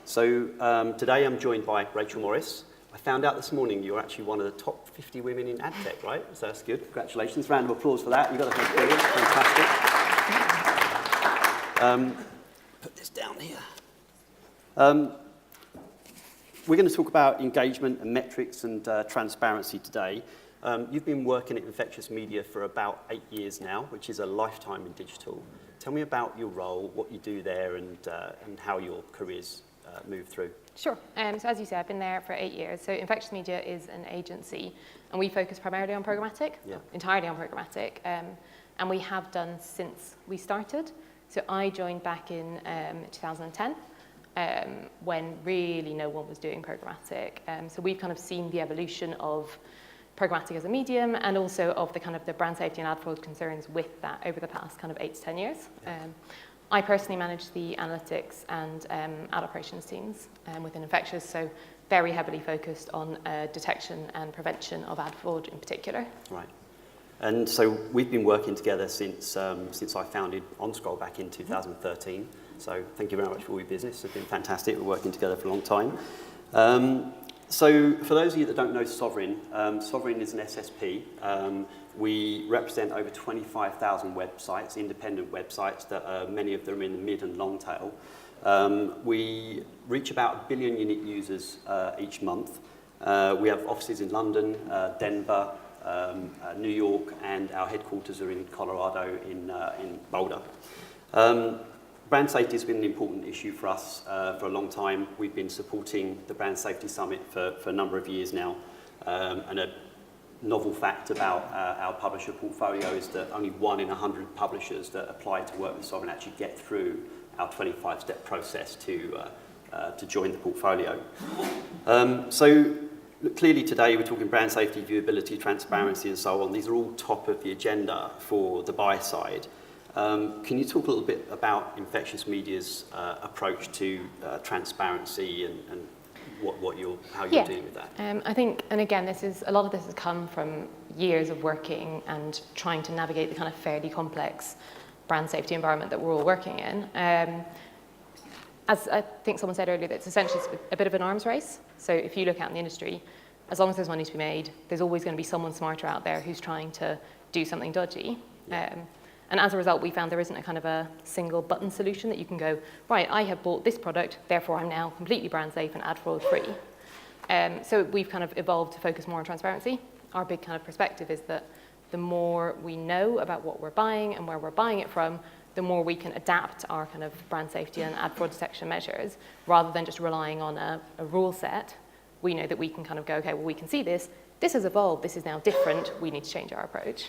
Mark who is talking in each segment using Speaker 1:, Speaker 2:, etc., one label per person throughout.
Speaker 1: So today I'm joined by Rachel Morris. I found out this morning you're actually one of the top 50 women in ad tech, right? So that's good. Congratulations. Round of applause for that. You've got to be brilliant. Fantastic. Put this down here. We're going to talk about engagement and metrics and transparency today. You've been working at Infectious Media for about 8 years now, which is a lifetime in digital. Tell me about your role, what you do there, and how your career's moved through.
Speaker 2: Sure. So as you said, I've been there for 8 years. So Infectious Media is an agency, and we focus primarily on programmatic, entirely on programmatic, and we have done since we started. So I joined back in 2010. When really no one was doing programmatic. So we've kind of seen the evolution of programmatic as a medium and also of the kind of the brand safety and ad fraud concerns with that over the past kind of 8 to 10 years. I personally manage the analytics and ad operations teams within Infectious, so very heavily focused on detection and prevention of ad fraud in particular. Right.
Speaker 1: And so we've been working together since I founded OnScroll back in 2013. So thank you very much for all your business. It's been fantastic. We're working together for a long time. So for those of you that don't know Sovereign, Sovereign is an SSP. We represent over 25,000 websites, independent websites, that many of them are in the mid and long tail. We reach about 1 billion unique users each month. We have offices in London, Denver, New York, and our headquarters are in Colorado in Boulder. Brand safety has been an important issue for us for a long time. We've been supporting the Brand Safety Summit for a number of years now. And a novel fact about our publisher portfolio is that only 1 in 100 publishers that apply to work with Sovereign actually get through our 25-step process to join the portfolio. So clearly today we're talking brand safety, viewability, transparency, and so on. These are all top of the agenda for the buy side. Can you talk a little bit about Infectious Media's approach to transparency and how you're dealing with that?
Speaker 2: I think, and again, a lot of this has come from years of working and trying to navigate the kind of fairly complex brand safety environment that we're all working in. As I think someone said earlier, it's essentially a bit of an arms race. So if you look out in the industry, as long as there's money to be made, there's always going to be someone smarter out there who's trying to do something dodgy. And as a result, we found there isn't a kind of a single button solution that you can go, right, I have bought this product, therefore I'm now completely brand safe and ad fraud free. So we've kind of evolved to focus more on transparency. Our big kind of perspective is that the more we know about what we're buying and where we're buying it from, the more we can adapt our kind of brand safety and ad fraud detection measures, rather than just relying on a rule set. We know that we can kind of go, okay, well, we can see this has evolved, this is now different, we need to change our approach.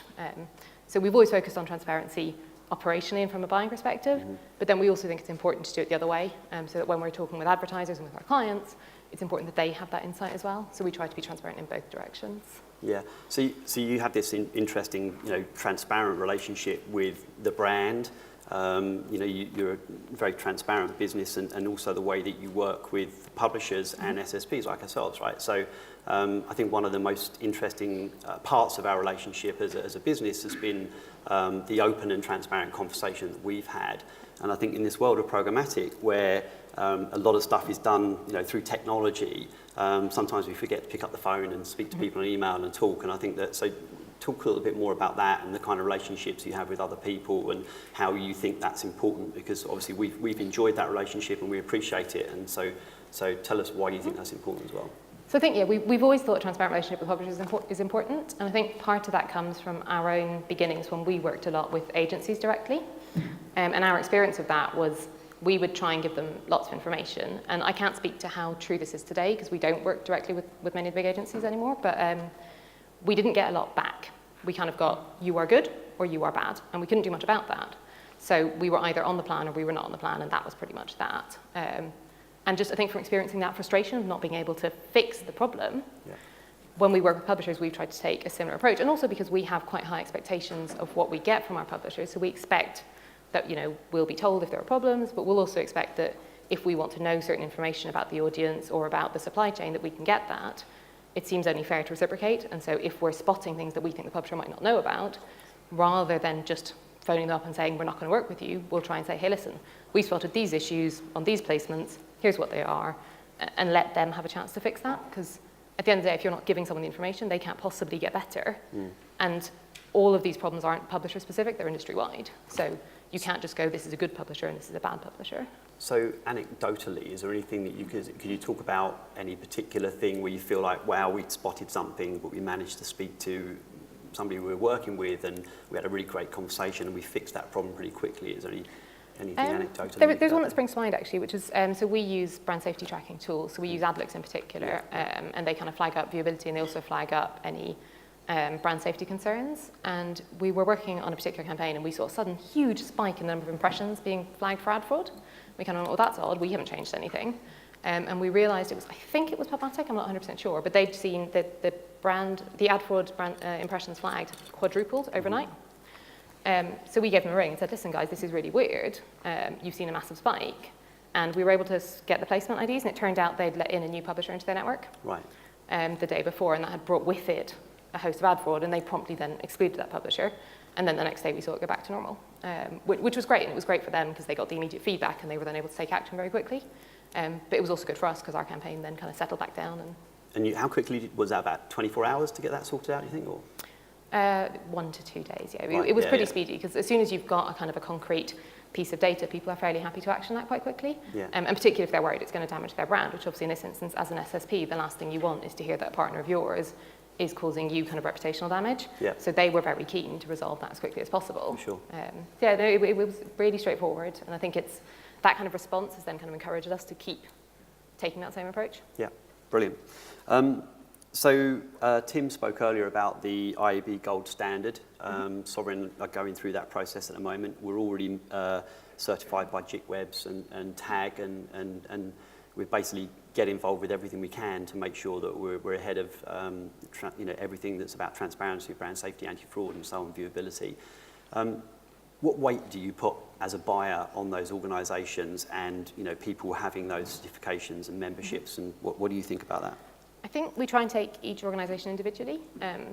Speaker 2: So we've always focused on transparency operationally and from a buying perspective, but then we also think it's important to do it the other way, so that when we're talking with advertisers and with our clients, it's important that they have that insight as well. So we try to be transparent in both directions.
Speaker 1: Yeah. So you have this interesting, transparent relationship with the brand. You're a very transparent business, and also the way that you work with publishers and SSPs like ourselves, right? So I think one of the most interesting parts of our relationship as a business has been the open and transparent conversation that we've had. And I think in this world of programmatic, where a lot of stuff is done through technology, sometimes we forget to pick up the phone and speak to people on email and talk. And I think that, so talk a little bit more about that and the kind of relationships you have with other people and how you think that's important, because obviously we've enjoyed that relationship and we appreciate it. And so tell us why you think that's important as well.
Speaker 2: So I think, we've always thought a transparent relationship with publishers is important. And I think part of that comes from our own beginnings when we worked a lot with agencies directly. And our experience of that was we would try and give them lots of information. And I can't speak to how true this is today because we don't work directly with many of the big agencies anymore, but we didn't get a lot back. We kind of got, you are good or you are bad, and we couldn't do much about that. So we were either on the plan or we were not on the plan, and that was pretty much that. And just, I think, from experiencing that frustration of not being able to fix the problem, when we work with publishers, we've tried to take a similar approach. And also because we have quite high expectations of what we get from our publishers, so we expect that, we'll be told if there are problems, but we'll also expect that if we want to know certain information about the audience or about the supply chain, that we can get that. It seems only fair to reciprocate. And so if we're spotting things that we think the publisher might not know about, rather than just phoning them up and saying, we're not going to work with you, we'll try and say, hey, listen, we spotted these issues on these placements. here's what they are, and let them have a chance to fix that. Because at the end of the day, if you're not giving someone the information, they can't possibly get better. And all of these problems aren't publisher specific, they're industry wide. So you can't just go, this is a good publisher and this is a bad publisher.
Speaker 1: So anecdotally, is there anything that could you talk about any particular thing where you feel like, wow, we'd spotted something, but we managed to speak to somebody we were working with and we had a really great conversation and we fixed that problem pretty quickly? Is there anything anecdotally?
Speaker 2: There's one that springs to mind actually, which is, so we use brand safety tracking tools. So we use Adlux in particular, and they kind of flag up viewability and they also flag up any brand safety concerns. And we were working on a particular campaign and we saw a sudden huge spike in the number of impressions being flagged for ad fraud. We kind of went, well, that's odd, we haven't changed anything. And we realized I think it was Pubmatic, I'm not 100% sure, but they'd seen that the ad fraud impressions flagged quadrupled overnight. So we gave them a ring and said, listen guys, this is really weird. You've seen a massive spike. And we were able to get the placement IDs, and it turned out they'd let in a new publisher into their network the day before, and that had brought with it a host of ad fraud, and they promptly then excluded that publisher. And then the next day we saw it go back to normal, which was great, and it was great for them because they got the immediate feedback and they were then able to take action very quickly. But it was also good for us because our campaign then kind of settled back down.
Speaker 1: And how quickly, was that about 24 hours to get that sorted out, do you think? Or?
Speaker 2: 1 to 2 days, It was pretty speedy because as soon as you've got a kind of a concrete piece of data, people are fairly happy to action that quite quickly. And particularly if they're worried it's going to damage their brand, which obviously in this instance, as an SSP, the last thing you want is to hear that a partner of yours is causing you kind of reputational damage. So they were very keen to resolve that as quickly as possible.
Speaker 1: Sure.
Speaker 2: It was really straightforward, and I think it's that kind of response has then kind of encouraged us to keep taking that same approach. Yeah,
Speaker 1: brilliant. So Tim spoke earlier about the IAB gold standard. Sovereign are going through that process at the moment. We're already certified by JICWebs and TAG, and we basically get involved with everything we can to make sure that we're ahead of everything that's about transparency, brand safety, anti-fraud, and so on, viewability. What weight do you put as a buyer on those organisations and people having those certifications and memberships, and what do you think about that?
Speaker 2: I think we try and take each organisation individually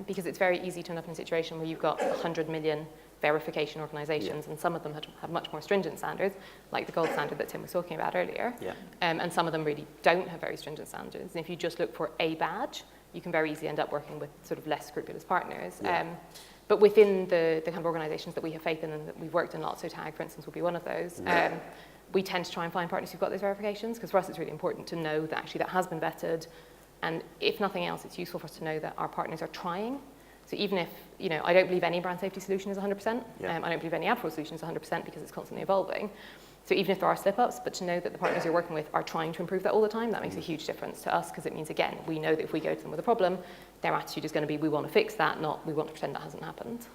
Speaker 2: because it's very easy to end up in a situation where you've got 100 million verification organisations, and some of them have much more stringent standards, like the gold standard that Tim was talking about earlier, and some of them really don't have very stringent standards. And if you just look for a badge, you can very easily end up working with sort of less scrupulous partners. But within the kind of organisations that we have faith in and that we've worked in lots, so TAG, for instance, would be one of those, we tend to try and find partners who've got those verifications, because for us it's really important to know that actually that has been vetted, and if nothing else, it's useful for us to know that our partners are trying. So even if, I don't believe any brand safety solution is 100%, I don't believe any ad fraud solution is 100% because it's constantly evolving. So even if there are slip-ups, but to know that the partners you're working with are trying to improve that all the time, that makes a huge difference to us, because it means, again, we know that if we go to them with a problem, their attitude is going to be, we want to fix that, not we want to pretend that hasn't happened.